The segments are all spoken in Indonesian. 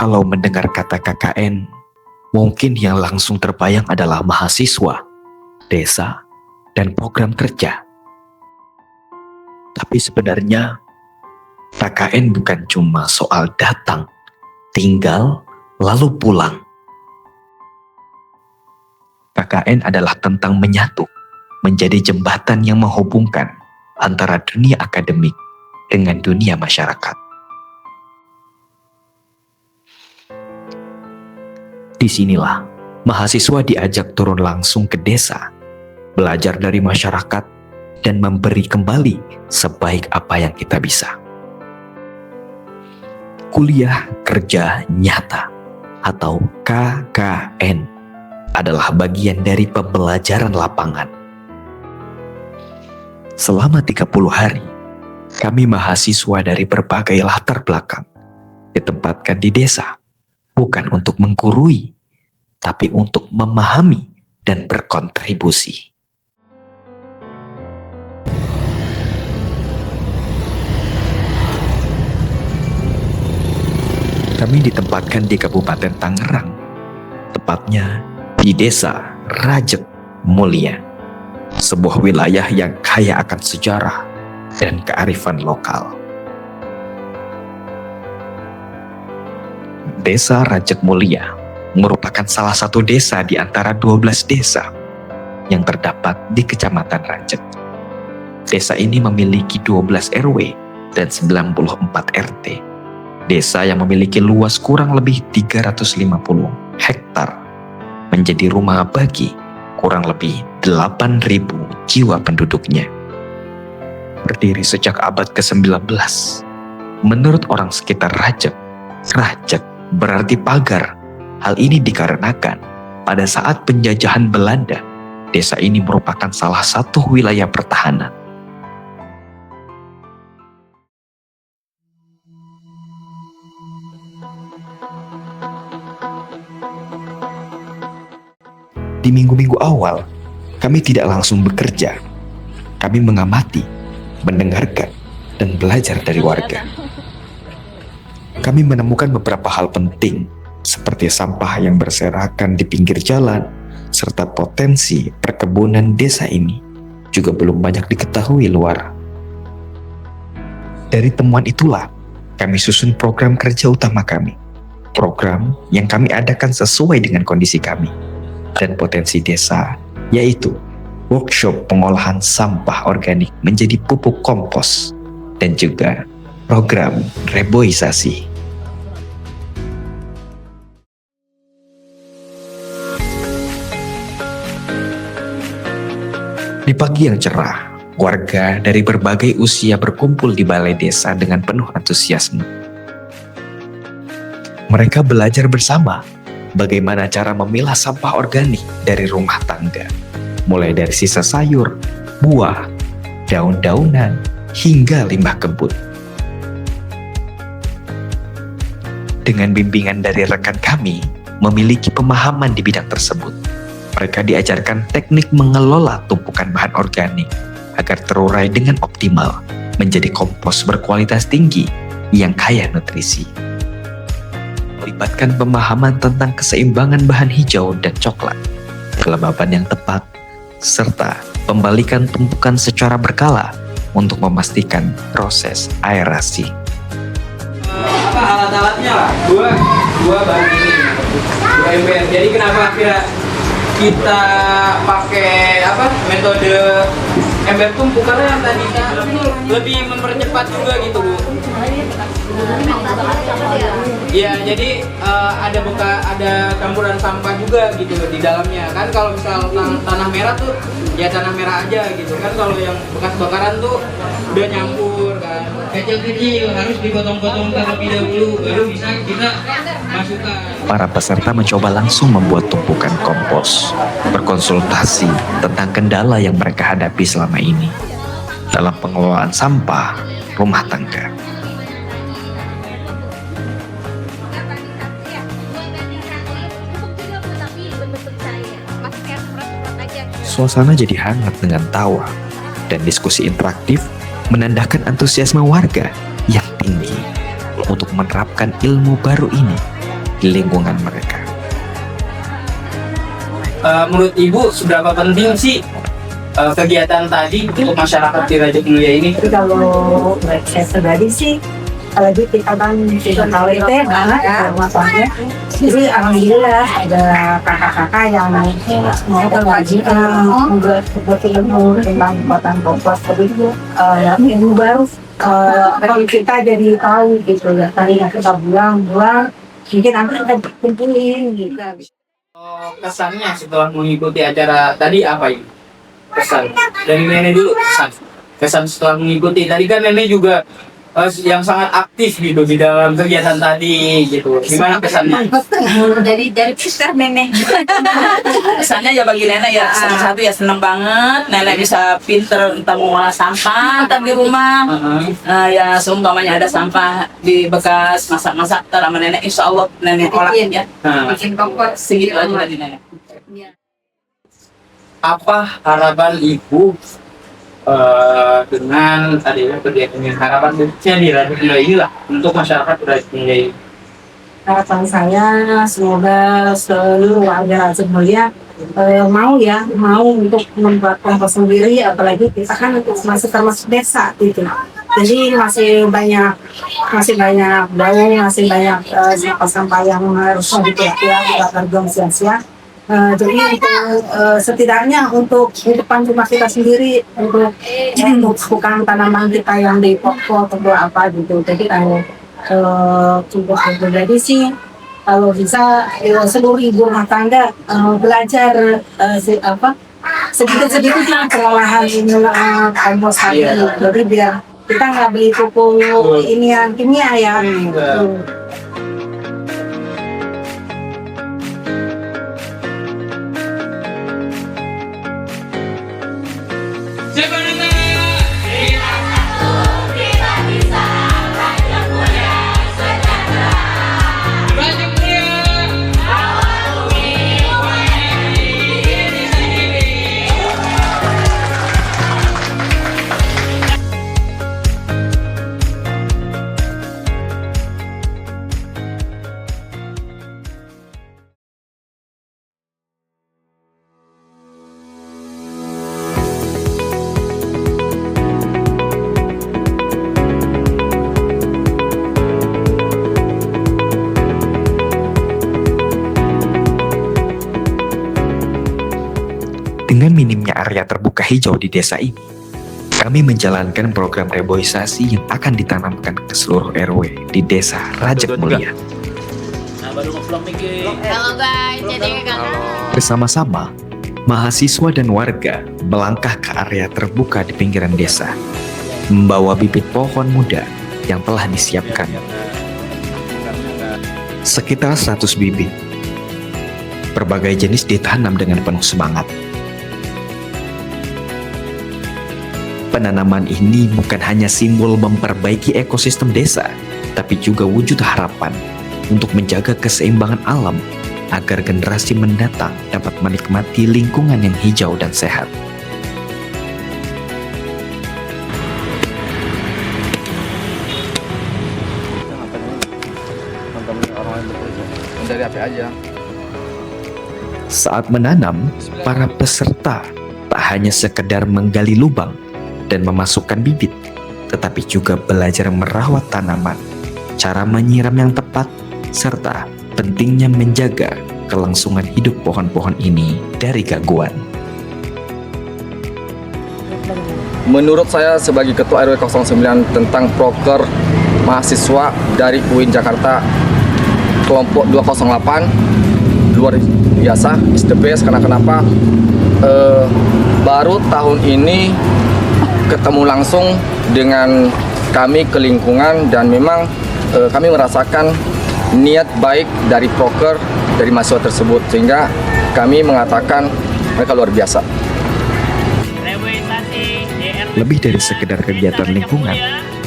Kalau mendengar kata KKN, mungkin yang langsung terbayang adalah mahasiswa, desa, dan program kerja. Tapi sebenarnya, KKN bukan cuma soal datang, tinggal, lalu pulang. KKN adalah tentang menyatu, menjadi jembatan yang menghubungkan antara dunia akademik dengan dunia masyarakat. Disinilah mahasiswa diajak turun langsung ke desa, belajar dari masyarakat, dan memberi kembali sebaik apa yang kita bisa. Kuliah Kerja Nyata atau KKN adalah bagian dari pembelajaran lapangan. Selama 30 hari, kami mahasiswa dari berbagai latar belakang ditempatkan di desa, bukan untuk menggurui, tapi untuk memahami dan berkontribusi. Kami ditempatkan di Kabupaten Tangerang, tepatnya di Desa Rajek Mulia, sebuah wilayah yang kaya akan sejarah dan kearifan lokal. Desa Rajek Mulia merupakan salah satu desa di antara 12 desa yang terdapat di Kecamatan Rajek. Desa ini memiliki 12 RW dan 94 RT. Desa yang memiliki luas kurang lebih 350 hektar menjadi rumah bagi kurang lebih 8.000 jiwa penduduknya. Berdiri sejak abad ke-19. Menurut orang sekitar Rajek, Rajek berarti pagar. Hal ini dikarenakan pada saat penjajahan Belanda, desa ini merupakan salah satu wilayah pertahanan. Di minggu-minggu awal, kami tidak langsung bekerja. Kami mengamati, mendengarkan, dan belajar dari warga. Kami menemukan beberapa hal penting, seperti sampah yang berserakan di pinggir jalan, serta potensi perkebunan desa ini juga belum banyak diketahui luar. Dari temuan itulah, kami susun program kerja utama kami. Program yang kami adakan sesuai dengan kondisi kami dan potensi desa, yaitu workshop pengolahan sampah organik menjadi pupuk kompos, dan juga program reboisasi. Di pagi yang cerah, warga dari berbagai usia berkumpul di balai desa dengan penuh antusiasme. Mereka belajar bersama bagaimana cara memilah sampah organik dari rumah tangga, mulai dari sisa sayur, buah, daun-daunan, hingga limbah kebun. Dengan bimbingan dari rekan kami, memiliki pemahaman di bidang tersebut. Mereka diajarkan teknik mengelola tumpukan bahan organik agar terurai dengan optimal, menjadi kompos berkualitas tinggi yang kaya nutrisi. Melibatkan pemahaman tentang keseimbangan bahan hijau dan coklat, kelembaban yang tepat, serta pembalikan tumpukan secara berkala untuk memastikan proses aerasi. Apa alat-alatnya lah? Dua bahan ini, 2 ember. Jadi kenapa kita pakai metode ember tumpuk, karena yang tadinya lebih mempercepat juga gitu, Bu. Iya, jadi ada campuran sampah juga gitu di dalamnya. Kan kalau misal tanah merah tuh ya tanah merah aja gitu kan, kalau yang bekas bakaran tuh udah nyampur kan. Kecil-kecil harus dipotong-potong terlebih dahulu baru bisa kita masukkan. Para peserta mencoba langsung membuat tumpukan kompos, berkonsultasi tentang kendala yang mereka hadapi selama ini dalam pengelolaan sampah rumah tangga. Suasana jadi hangat dengan tawa dan diskusi interaktif menandakan antusiasme warga yang tinggi untuk menerapkan ilmu baru ini di lingkungan mereka. Menurut Ibu, seberapa penting sih kegiatan tadi untuk masyarakat di Raja Mulia ini? Tapi kalau saya pribadi sih, apalagi kita kan KWT banget ya masalahnya. Jadi alhamdulillah ada kakak-kakak yang mau kewajiban membuat ilmu tentang kekuatan kompas. Jadi ilmu baru kalau kita jadi tahu gitu ya. Tadi yang kita buang, mungkin nanti kita kumpulin gitu. Kesannya setelah mengikuti acara tadi apa ini? Kesan dari nenek dulu, kesan setelah mengikuti tadi kan nenek juga yang sangat aktif gitu di dalam kegiatan tadi gitu. Gimana kesannya? Dari Mister Nenek. Kesannya ya bagi nenek ya satu ya seneng banget, nenek bisa pinter entah mengolah sampah entah di rumah. Ya seumpamanya ada sampah di bekas masak-masak sama nenek, insya Allah nenek olahin ya. Bikin kompos Segitu aja tadi nenek. Apa harapan Ibu dengan adanya kegiatan ini, harapan khususnya di Raja Mulia inilah untuk masyarakat Raja Mulia ini? Harapan saya semoga seluruh warga Raja Mulia mau untuk membuat kompos sendiri, apalagi kita kan masih termasuk desa gitu. Jadi masih banyak bau, masih banyak sampah-sampah yang harus dipilah, tidak terbuang sia-sia. Jadi untuk setidaknya untuk kehidupan rumah kita sendiri, untuk bukan tanaman kita yang di pot-pot atau apa gitu. Jadi kalau cukup pribadi sih, kalau bisa seluruh ibu rumah tangga belajar sedikit-sedikit lah pengolahan kompos tadi. Jadi biar kita nggak beli pupuk ini yang kimia ya. Dengan minimnya area terbuka hijau di desa ini, kami menjalankan program reboisasi yang akan ditanamkan ke seluruh RW di desa Raja Mulia. Halo guys, jadi Bersama-sama, mahasiswa dan warga melangkah ke area terbuka di pinggiran desa, membawa bibit pohon muda yang telah disiapkan. Sekitar 100 bibit. Berbagai jenis ditanam dengan penuh semangat. Penanaman ini bukan hanya simbol memperbaiki ekosistem desa, tapi juga wujud harapan untuk menjaga keseimbangan alam agar generasi mendatang dapat menikmati lingkungan yang hijau dan sehat. Dari HP aja. Saat menanam, para peserta tak hanya sekedar menggali lubang dan memasukkan bibit, tetapi juga belajar merawat tanaman, cara menyiram yang tepat, serta pentingnya menjaga kelangsungan hidup pohon-pohon ini dari gangguan. Menurut saya sebagai Ketua RW 09 tentang proker mahasiswa dari UIN Jakarta kelompok 208 luar biasa, is the best. Karena kenapa? Baru tahun ini ketemu langsung dengan kami ke lingkungan dan memang kami merasakan niat baik dari proker dari mahasiswa tersebut sehingga kami mengatakan mereka luar biasa. Lebih dari sekedar kegiatan lingkungan,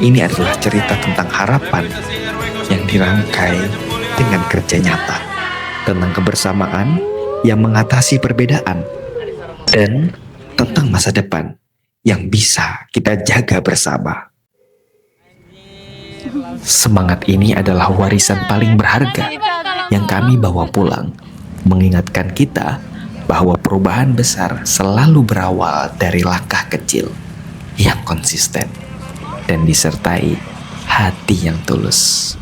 ini adalah cerita tentang harapan yang dirangkai dengan kerja nyata, tentang kebersamaan yang mengatasi perbedaan, dan tentang masa depan yang bisa kita jaga bersama. Semangat ini adalah warisan paling berharga yang kami bawa pulang mengingatkan kita bahwa perubahan besar selalu berawal dari langkah kecil yang konsisten dan disertai hati yang tulus.